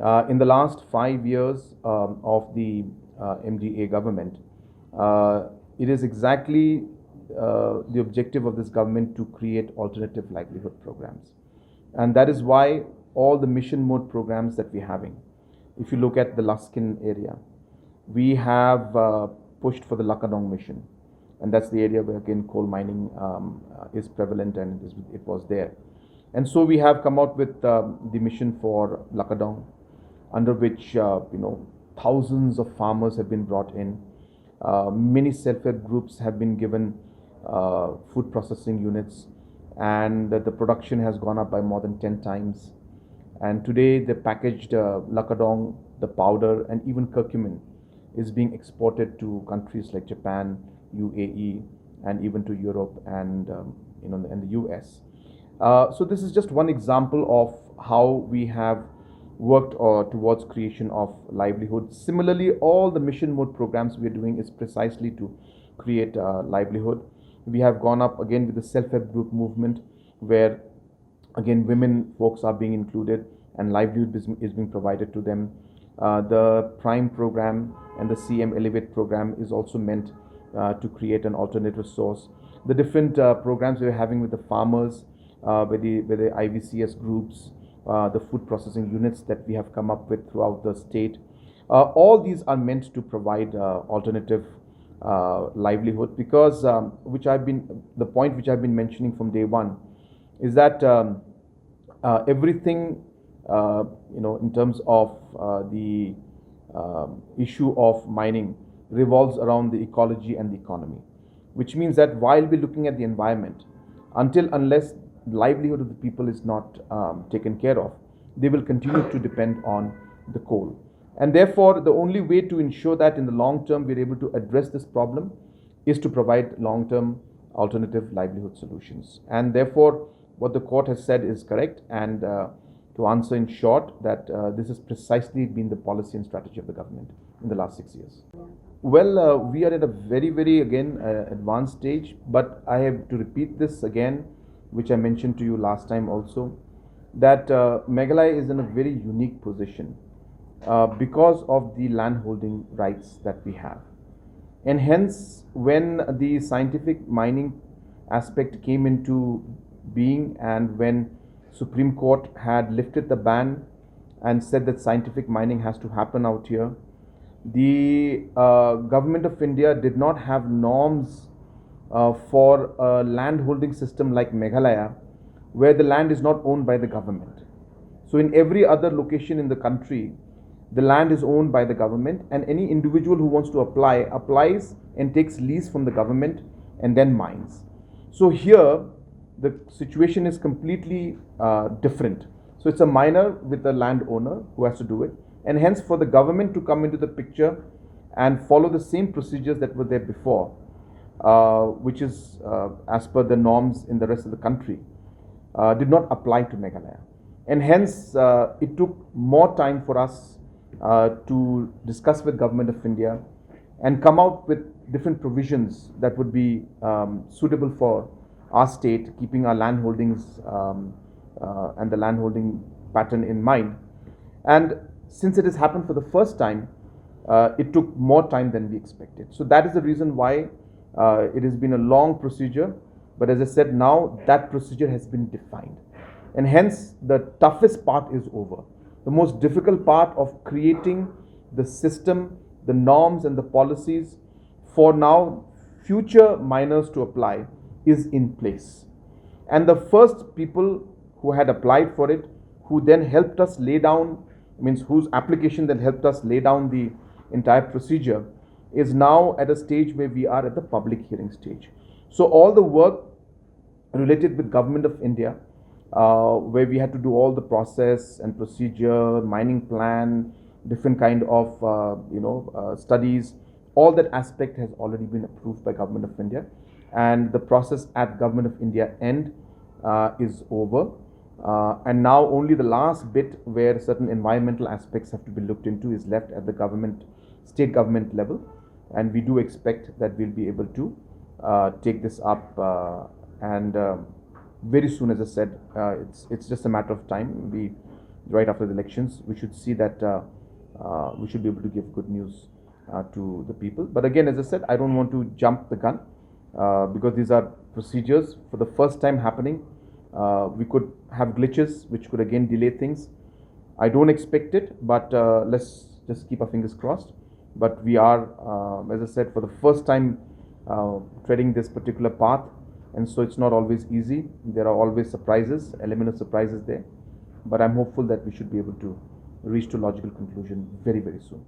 In the last 5 years of the MDA government, it is exactly the objective of this government to create alternative livelihood programs. And that is why all the mission mode programs that we're having, if you look at the Luskin area, we have pushed for the Lakadong mission. And that's the area where, again, coal mining is prevalent, and it was there. And so we have come out with the mission for Lakadong, under which thousands of farmers have been brought in. Many self-help groups have been given food processing units, and the production has gone up by more than 10 times. And today the packaged Lakadong, the powder, and even curcumin is being exported to countries like Japan, UAE, and even to Europe and and the US. So this is just one example of how we have worked towards creation of livelihood. Similarly, all the mission mode programs we are doing is precisely to create livelihood. We have gone up again with the self-help group movement, where again women folks are being included and livelihood is being provided to them. The Prime program and the CM Elevate program is also meant to create an alternative source. The different programs we're having with the farmers, with the IVCS groups, the food processing units that we have come up with throughout the state. All these are meant to provide alternative livelihood, because the point which I've been mentioning from day one is that everything in terms of the issue of mining revolves around the ecology and the economy, which means that while we're looking at the environment, unless livelihood of the people is not taken care of, they will continue to depend on the coal. And therefore, the only way to ensure that in the long term we're able to address this problem is to provide long-term alternative livelihood solutions. And therefore, what the court has said is correct. And to answer in short, that this has precisely been the policy and strategy of the government in the last 6 years. Well, we are at a very, very, again, advanced stage, but I have to repeat this again, which I mentioned to you last time also, that Meghalaya is in a very unique position because of the land holding rights that we have. And hence, when the scientific mining aspect came into being, and when Supreme Court had lifted the ban and said that scientific mining has to happen out here, the government of India did not have norms for a land holding system like Meghalaya, where the land is not owned by the government. So in every other location in the country, the land is owned by the government, and any individual who wants to applies and takes lease from the government and then mines. So here the situation is completely different. So it's a miner with a landowner who has to do it, and hence for the government to come into the picture and follow the same procedures that were there before, which is as per the norms in the rest of the country, did not apply to Meghalaya. And hence it took more time for us to discuss with Government of India and come out with different provisions that would be suitable for our state, keeping our land holdings and the land holding pattern in mind. And since it has happened for the first time, it took more time than we expected. So that is the reason why it has been a long procedure. But as I said, now that procedure has been defined. And hence, the toughest part is over. The most difficult part of creating the system, the norms and the policies for now future miners to apply is in place. And the first people who had applied for it, who then helped us lay down, whose application then helped us lay down the entire procedure, is now at a stage where we are at the public hearing stage. So all the work related with Government of India, where we had to do all the process and procedure, mining plan, different kind of studies, all that aspect has already been approved by Government of India, and the process at Government of India end is over. And now only the last bit, where certain environmental aspects have to be looked into, is left at the state government level, and we do expect that we'll be able to take this up and very soon. As I said, it's just a matter of time. right after the elections, we should see that we should be able to give good news to the people. But again, as I said, I don't want to jump the gun because these are procedures for the first time happening. We could have glitches which could again delay things. I don't expect it, but let's just keep our fingers crossed. But we are, as I said, for the first time treading this particular path, and so it's not always easy. There are always surprises, element of surprises there. But I'm hopeful that we should be able to reach to logical conclusion very, very soon.